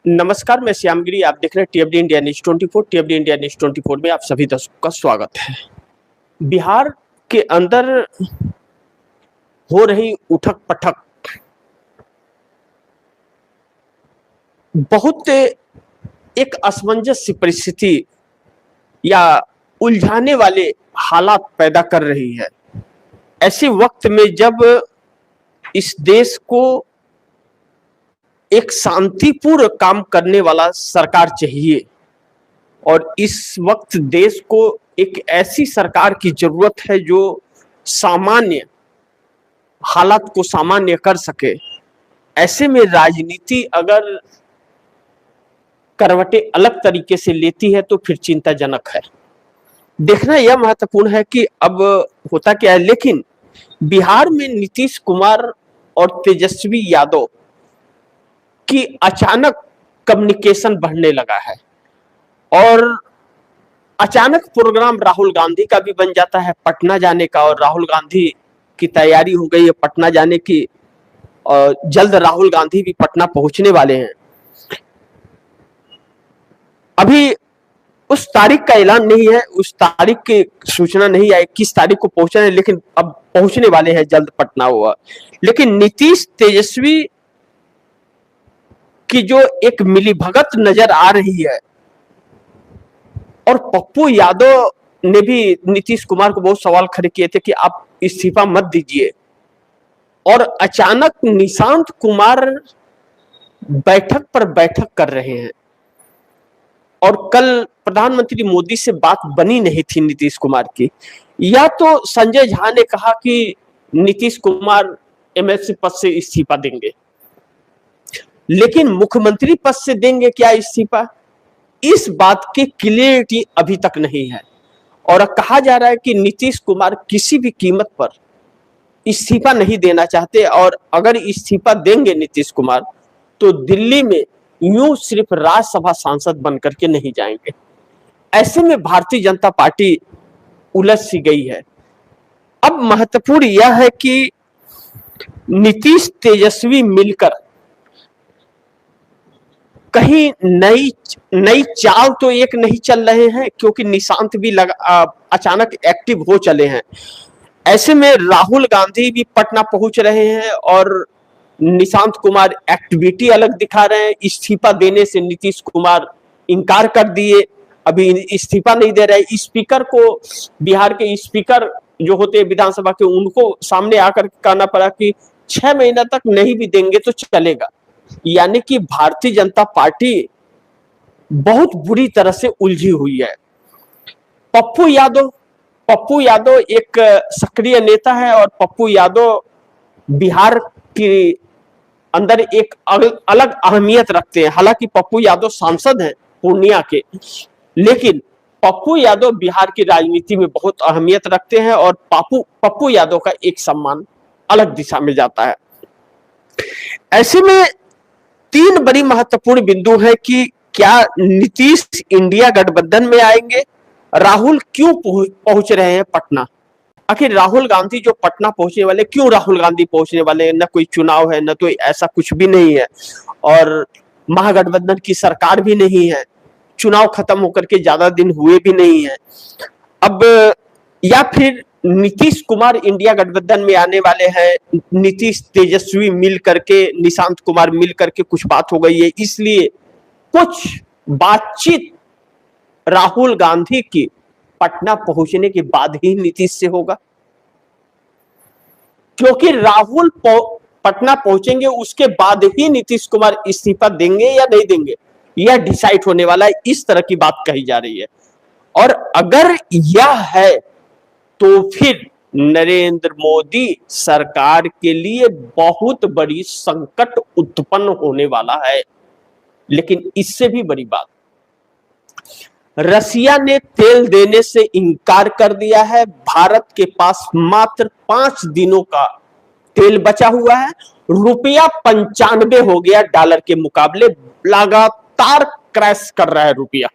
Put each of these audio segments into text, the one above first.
नमस्कार, मैं श्यामगिरी। आप देख रहे हैं टीएफडी इंडिया न्यूज 24। टीएफडी इंडिया न्यूज 24 में आप सभी दर्शकों का स्वागत है। बिहार के अंदर हो रही उठक पटक बहुत एक असमंजस सी परिस्थिति या उलझाने वाले हालात पैदा कर रही है। ऐसे वक्त में जब इस देश को एक शांतिपूर्ण काम करने वाला सरकार चाहिए और इस वक्त देश को एक ऐसी सरकार की जरूरत है जो सामान्य हालात को सामान्य कर सके। ऐसे में राजनीति अगर करवटें अलग तरीके से लेती है तो फिर चिंताजनक है। देखना यह महत्वपूर्ण है कि अब होता क्या है। लेकिन बिहार में नीतीश कुमार और तेजस्वी यादव कि अचानक कम्युनिकेशन बढ़ने लगा है और अचानक प्रोग्राम राहुल गांधी का भी बन जाता है पटना जाने का, और राहुल गांधी की तैयारी हो गई है पटना जाने की और जल्द राहुल गांधी भी पटना पहुंचने वाले हैं। अभी उस तारीख का ऐलान नहीं है, उस तारीख की सूचना नहीं आई किस तारीख को पहुंचना है, लेकिन अब पहुंचने वाले हैं जल्द पटना हुआ। लेकिन नीतीश तेजस्वी की जो एक मिलीभगत नजर आ रही है, और पप्पू यादव ने भी नीतीश कुमार को बहुत सवाल खड़े किए थे कि आप इस्तीफा मत दीजिए, और अचानक निशांत कुमार बैठक पर बैठक कर रहे हैं। और कल प्रधानमंत्री मोदी से बात बनी नहीं थी नीतीश कुमार की। या तो संजय झा ने कहा कि नीतीश कुमार एमएलसी पद से इस्तीफा देंगे, लेकिन मुख्यमंत्री पद से देंगे क्या इस्तीफा, इस बात की क्लियरिटी अभी तक नहीं है। और कहा जा रहा है कि नीतीश कुमार किसी भी कीमत पर इस्तीफा नहीं देना चाहते, और अगर इस्तीफा देंगे नीतीश कुमार तो दिल्ली में यूं सिर्फ राज्यसभा सांसद बनकर के नहीं जाएंगे। ऐसे में भारतीय जनता पार्टी उलझ सी गई है। अब महत्वपूर्ण यह है कि नीतीश तेजस्वी मिलकर कहीं नई चाल तो एक नहीं चल रहे हैं, क्योंकि निशांत भी अचानक एक्टिव हो चले हैं। ऐसे में राहुल गांधी भी पटना पहुंच रहे हैं और निशांत कुमार एक्टिविटी अलग दिखा रहे हैं। इस्तीफा देने से नीतीश कुमार इनकार कर दिए, अभी इस्तीफा नहीं दे रहे। स्पीकर को, बिहार के स्पीकर जो होते हैं विधानसभा के, उनको सामने आकर कहना पड़ा कि 6 महीना तक नहीं भी देंगे तो चलेगा। यानी कि भारतीय जनता पार्टी बहुत बुरी तरह से उलझी हुई है। पप्पू यादव एक सक्रिय नेता है और पप्पू यादव बिहार के अंदर एक अलग अहमियत रखते हैं। हालांकि पप्पू यादव सांसद हैं पूर्णिया के, लेकिन पप्पू यादव बिहार की राजनीति में बहुत अहमियत रखते हैं और पप्पू यादव का एक सम्मान अलग दिशा में जाता है। ऐसे में 3 बड़ी महत्वपूर्ण बिंदु है कि क्या नीतीश इंडिया गठबंधन में आएंगे, राहुल क्यों पहुंच रहे हैं पटना, आखिर राहुल गांधी जो पटना पहुंचने वाले, क्यों राहुल गांधी पहुंचने वाले, न कोई चुनाव है न तो ऐसा कुछ भी नहीं है, और महागठबंधन की सरकार भी नहीं है, चुनाव खत्म होकर के ज्यादा दिन हुए भी नहीं है। अब या फिर नीतीश कुमार इंडिया गठबंधन में आने वाले हैं, नीतीश तेजस्वी मिल करके, निशांत कुमार मिल करके कुछ बात हो गई है, इसलिए कुछ बातचीत राहुल गांधी की पटना पहुंचने के बाद ही नीतीश से होगा। क्योंकि राहुल पटना पहुंचेंगे उसके बाद ही नीतीश कुमार इस्तीफा देंगे या नहीं देंगे, यह डिसाइड होने वाला है। इस तरह की बात कही जा रही है। और अगर यह है तो फिर नरेंद्र मोदी सरकार के लिए बहुत बड़ी संकट उत्पन्न होने वाला है। लेकिन इससे भी बड़ी बात, रसिया ने तेल देने से इनकार कर दिया है। भारत के पास मात्र 5 दिनों का तेल बचा हुआ है। रुपया 95 हो गया डॉलर के मुकाबले, लगातार क्रैश कर रहा है रुपया।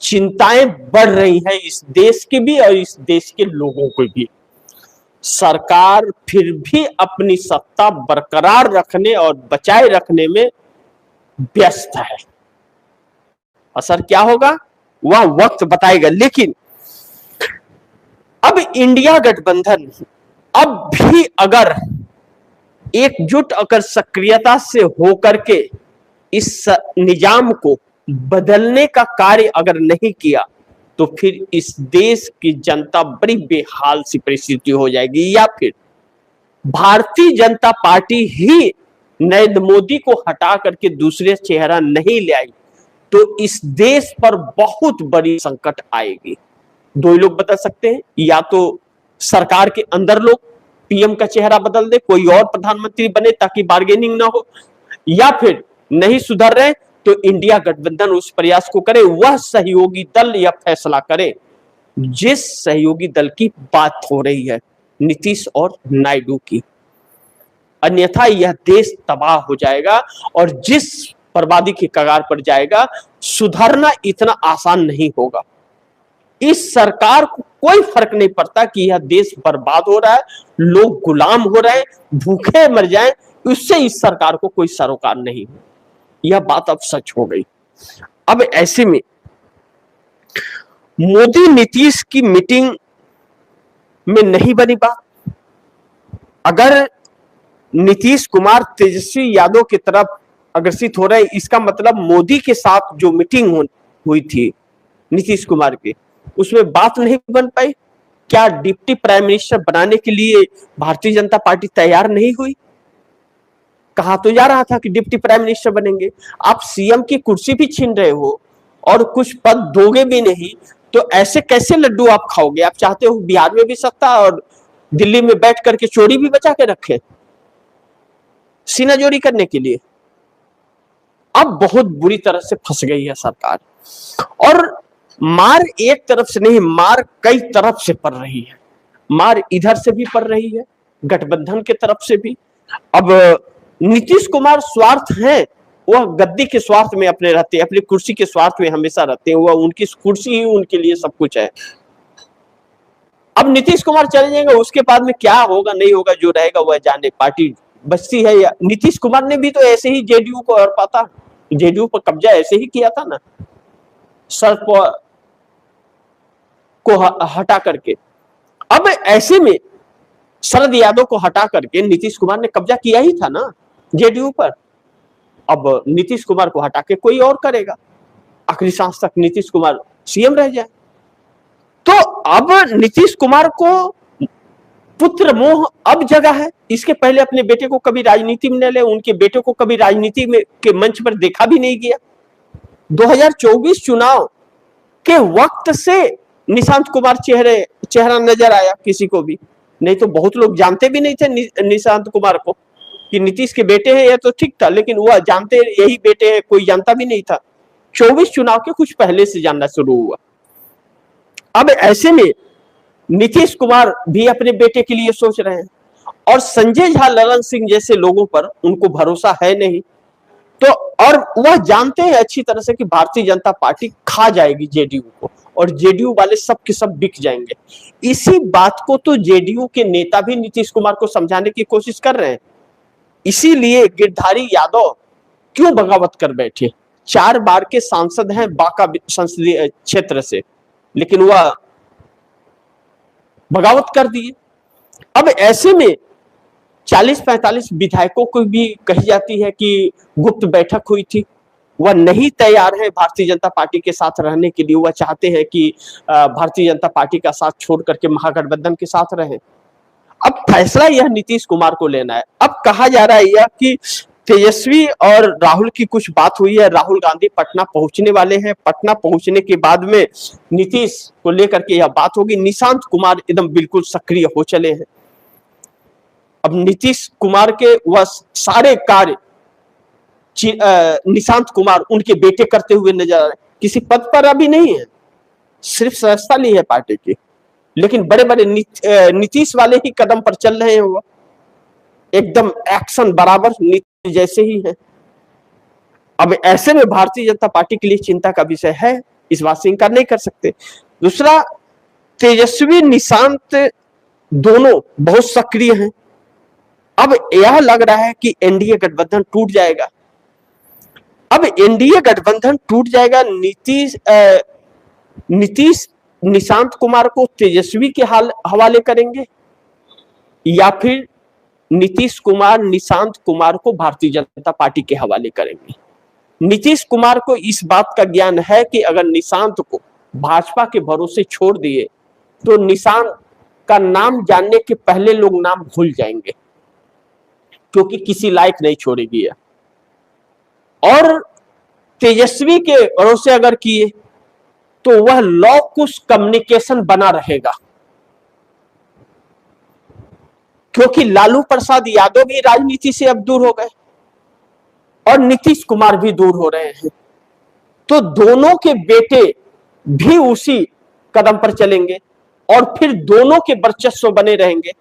चिंताएं बढ़ रही हैं इस देश की भी और इस देश के लोगों को भी। सरकार फिर भी अपनी सत्ता बरकरार रखने और बचाए रखने में व्यस्त है। असर क्या होगा वह वक्त बताएगा। लेकिन अब इंडिया गठबंधन अब भी अगर एकजुट अगर सक्रियता से होकर के इस निजाम को बदलने का कार्य अगर नहीं किया तो फिर इस देश की जनता बड़ी बेहाल सी परिस्थिति हो जाएगी, या फिर भारतीय जनता पार्टी ही नरेंद्र मोदी को हटा करके दूसरे चेहरा नहीं ले आई तो इस देश पर बहुत बड़ी संकट आएगी। दो ही लोग बदल सकते हैं, या तो सरकार के अंदर लोग पीएम का चेहरा बदल दे, कोई और प्रधानमंत्री बने ताकि बार्गेनिंग ना हो, या फिर नहीं सुधर रहे तो इंडिया गठबंधन उस प्रयास को करे, वह सहयोगी दल यह फैसला करे जिस सहयोगी दल की बात हो रही है, नीतीश और नायडू की। अन्यथा यह देश तबाह हो जाएगा और जिस बर्बादी के कगार पर जाएगा, सुधरना इतना आसान नहीं होगा। इस सरकार को कोई फर्क नहीं पड़ता कि यह देश बर्बाद हो रहा है, लोग गुलाम हो रहे हैं, भूखे मर जाएं, उससे इस सरकार को कोई सरोकार नहीं हो। यह बात अब सच हो गई। अब ऐसे में मोदी नीतीश की मीटिंग में नहीं बनी बात। अगर नीतीश कुमार तेजस्वी यादव की तरफ अग्रसित हो रहे हैं, इसका मतलब मोदी के साथ जो मीटिंग हुई थी नीतीश कुमार की, उसमें बात नहीं बन पाई। क्या डिप्टी प्राइम मिनिस्टर बनाने के लिए भारतीय जनता पार्टी तैयार नहीं हुई? कहा तो जा रहा था कि डिप्टी प्राइम मिनिस्टर बनेंगे। आप सीएम की कुर्सी भी छीन रहे हो और कुछ पद दोगे भी नहीं, तो ऐसे कैसे लड्डू आप खाओगे? आप चाहते हो बिहार में भी सत्ता और दिल्ली में बैठ करके चोरी भी बचा के रखे, सीनाजोरी करने के लिए। अब बहुत बुरी तरह से फंस गई है सरकार, और मार एक तरफ से नहीं, मार कई तरफ से पड़ रही है। मार इधर से भी पड़ रही है, गठबंधन के तरफ से भी। अब नीतीश कुमार स्वार्थ हैं, वह गद्दी के स्वार्थ में अपने रहते हैं, अपनी कुर्सी के स्वार्थ में हमेशा रहते हैं, वह उनकी कुर्सी ही उनके लिए सब कुछ है। अब नीतीश कुमार चले जाएंगे, उसके बाद में क्या होगा नहीं होगा, जो रहेगा वह जाने, पार्टी बचती है। या नीतीश कुमार ने भी तो ऐसे ही जेडीयू को हर पाता, जेडीयू पर कब्जा ऐसे ही किया था ना, शरद को हटा करके। अब ऐसे में शरद यादव को हटा करके नीतीश कुमार ने कब्जा किया ही था ना जेडीयू पर। अब नीतीश कुमार को हटा के कोई और करेगा, आखिरी सांस तक नीतीश कुमार सीएम रह जाए। तो अब नीतीश कुमार को पुत्र मोह अब जगह है। इसके पहले अपने बेटे को कभी राजनीति में न ले, उनके बेटे को कभी राजनीति में के मंच पर देखा भी नहीं गया। 2024 चुनाव के वक्त से निशांत कुमार चेहरा नजर आया किसी को भी, नहीं तो बहुत लोग जानते भी नहीं थे निशांत कुमार को कि नीतीश के बेटे हैं। यह तो ठीक था, लेकिन वह जानते यही बेटे हैं, कोई जानता भी नहीं था। 24 चुनाव के कुछ पहले से जानना शुरू हुआ। अब ऐसे में नीतीश कुमार भी अपने बेटे के लिए सोच रहे हैं, और संजय झा, ललन सिंह जैसे लोगों पर उनको भरोसा है नहीं। तो और वह जानते हैं अच्छी तरह से कि भारतीय जनता पार्टी खा जाएगी जेडीयू को, और जेडीयू वाले सब के सब बिक जाएंगे। इसी बात को तो जेडीयू के नेता भी नीतीश कुमार को समझाने की कोशिश कर रहे हैं। इसीलिए गिरधारी यादव क्यों बगावत कर बैठे? 4 बार के सांसद हैं बांका संसदीय क्षेत्र से, लेकिन वह बगावत कर दिए। अब ऐसे में 40-45 विधायकों को भी कही जाती है कि गुप्त बैठक हुई थी। वह नहीं तैयार है भारतीय जनता पार्टी के साथ रहने के लिए। वह चाहते हैं कि भारतीय जनता पार्टी का साथ छोड़ करके महागठबंधन के साथ रहें। अब फैसला यह नीतीश कुमार को लेना है। अब कहा जा रहा है यह कि तेजस्वी और राहुल की कुछ बात हुई है, राहुल गांधी पटना पहुंचने वाले हैं। पटना पहुंचने के बाद में नीतीश को लेकर के यह बात होगी। निशांत कुमार एकदम बिल्कुल सक्रिय हो चले हैं। अब नीतीश कुमार के वह सारे कार्य निशांत कुमार उनके बेटे करते हुए नजर आ रहे हैं। किसी पद पर अभी नहीं है, सिर्फ सदस्यता ली है पार्टी की, लेकिन बड़े बड़े नीतीश वाले ही कदम पर चल रहे हैं। वो एकदम एक्शन बराबर नीतीश जैसे ही है। अब ऐसे में भारतीय जनता पार्टी के लिए चिंता का विषय है, इस बात से इनकार नहीं कर सकते। दूसरा, तेजस्वी निशांत दोनों बहुत सक्रिय हैं। अब यह लग रहा है कि एनडीए गठबंधन टूट जाएगा। अब एनडीए गठबंधन टूट जाएगा। नीतीश निशांत कुमार को तेजस्वी के हवाले करेंगे, या फिर नीतीश कुमार निशांत कुमार को भारतीय जनता पार्टी के हवाले करेंगे। नीतीश कुमार को इस बात का ज्ञान है कि अगर निशांत को भाजपा के भरोसे छोड़ दिए तो निशांत का नाम जानने के पहले लोग नाम भूल जाएंगे, क्योंकि किसी लायक नहीं छोड़ेगी है। और तेजस्वी के भरोसे अगर किए तो वह लॉकुश कम्युनिकेशन बना रहेगा, क्योंकि लालू प्रसाद यादव भी राजनीति से अब दूर हो गए और नीतीश कुमार भी दूर हो रहे हैं, तो दोनों के बेटे भी उसी कदम पर चलेंगे और फिर दोनों के वर्चस्व बने रहेंगे।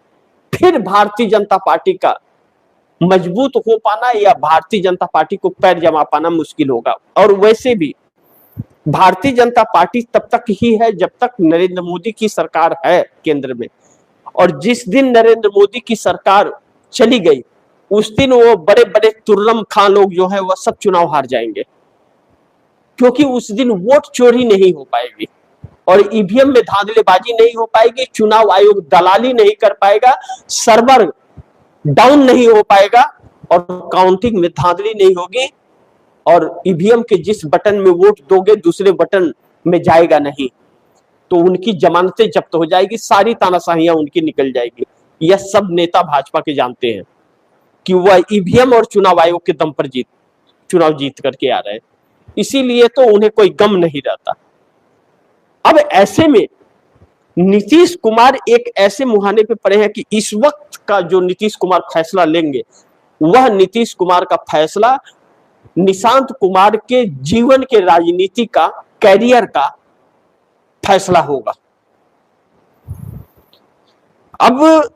फिर भारतीय जनता पार्टी का मजबूत हो पाना या भारतीय जनता पार्टी को पैर जमा पाना मुश्किल होगा। और वैसे भी भारतीय जनता पार्टी तब तक ही है जब तक नरेंद्र मोदी की सरकार है केंद्र में, और जिस दिन नरेंद्र मोदी की सरकार चली गई उस दिन वो बड़े बड़े तुर्रम खां लोग जो है वह सब चुनाव हार जाएंगे, क्योंकि उस दिन वोट चोरी नहीं हो पाएगी और ईवीएम में धांधलेबाजी नहीं हो पाएगी, चुनाव आयोग दलाली नहीं कर पाएगा, सर्वर डाउन नहीं हो पाएगा और काउंटिंग में धांधली नहीं होगी, और ईवीएम के जिस बटन में वोट दोगे दूसरे बटन में जाएगा नहीं, तो उनकी जमानतें जब्त हो जाएगी, सारी तानाशाहियां उनकी निकल जाएगी। यह सब नेता भाजपा के जानते हैं कि वह ईवीएम और चुनाव आयोग के दम पर चुनाव जीत करके आ रहे हैं, इसीलिए तो उन्हें कोई गम नहीं रहता। अब ऐसे में नीतीश कुमार एक ऐसे मुहाने पे पड़े हैं कि इस वक्त का जो नीतीश कुमार फैसला लेंगे वह नीतीश कुमार का फैसला निशांत कुमार के जीवन के राजनीति का, कैरियर का फैसला होगा। अब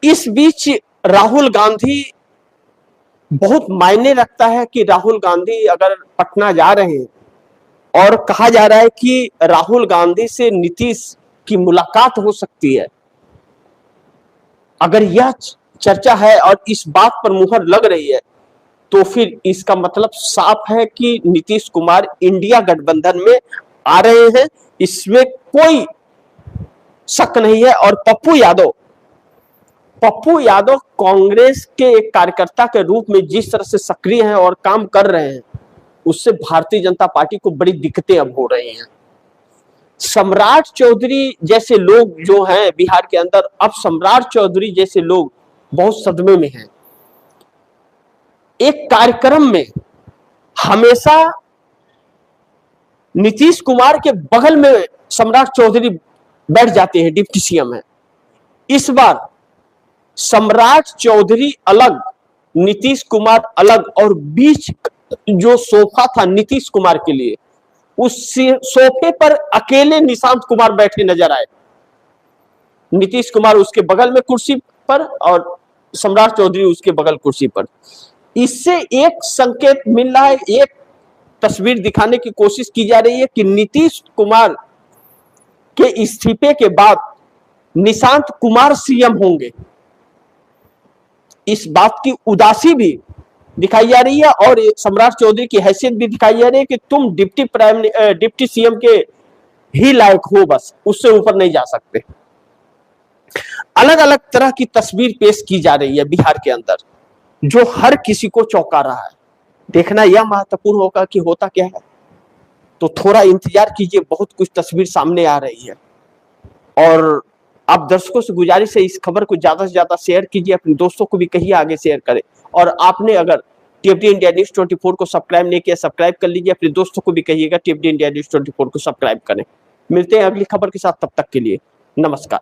इस बीच राहुल गांधी बहुत मायने रखता है कि राहुल गांधी अगर पटना जा रहे हैं और कहा जा रहा है कि राहुल गांधी से नीतीश की मुलाकात हो सकती है, अगर यह चर्चा है और इस बात पर मुहर लग रही है तो फिर इसका मतलब साफ है कि नीतीश कुमार इंडिया गठबंधन में आ रहे हैं, इसमें कोई शक नहीं है। और पप्पू यादव कांग्रेस के एक कार्यकर्ता के रूप में जिस तरह से सक्रिय हैं और काम कर रहे हैं, उससे भारतीय जनता पार्टी को बड़ी दिक्कतें अब हो रही हैं। सम्राट चौधरी जैसे लोग जो हैं बिहार के अंदर, अब सम्राट चौधरी जैसे लोग बहुत सदमे में हैं। एक कार्यक्रम में हमेशा नीतीश कुमार के बगल में सम्राट चौधरी बैठ जाते हैं, डिप्टी सीएम है। इस बार सम्राट चौधरी अलग, नीतीश कुमार अलग, और बीच जो सोफा था नीतीश कुमार के लिए, उस सोफे पर अकेले निशांत कुमार बैठे नजर आए। नीतीश कुमार उसके बगल में कुर्सी पर और सम्राट चौधरी उसके बगल कुर्सी पर। इससे एक संकेत मिल रहा है, एक तस्वीर दिखाने की कोशिश की जा रही है कि नीतीश कुमार के इस्तीफे के बाद निशांत कुमार सीएम होंगे। इस बात की उदासी भी दिखाई जा रही है और सम्राट चौधरी की हैसियत भी दिखाई जा रही है कि तुम डिप्टी सीएम के ही लायक हो, बस उससे ऊपर नहीं जा सकते। अलग अलग तरह की तस्वीर पेश की जा रही है बिहार के अंदर, जो हर किसी को चौंका रहा है। देखना यह महत्वपूर्ण होगा कि होता क्या है, तो थोड़ा इंतजार कीजिए, बहुत कुछ तस्वीर सामने आ रही है। और आप दर्शकों से गुजारिश है, इस खबर को ज्यादा से ज्यादा शेयर कीजिए, अपने दोस्तों को भी कहिए आगे शेयर करें। और आपने अगर टीएफडी इंडिया न्यूज 24 को सब्सक्राइब नहीं किया, सब्सक्राइब कर लीजिए, अपने दोस्तों को भी कहिएगा टीएफडी इंडिया न्यूज 24 को सब्सक्राइब करें। मिलते हैं अगली खबर के साथ, तब तक के लिए नमस्कार।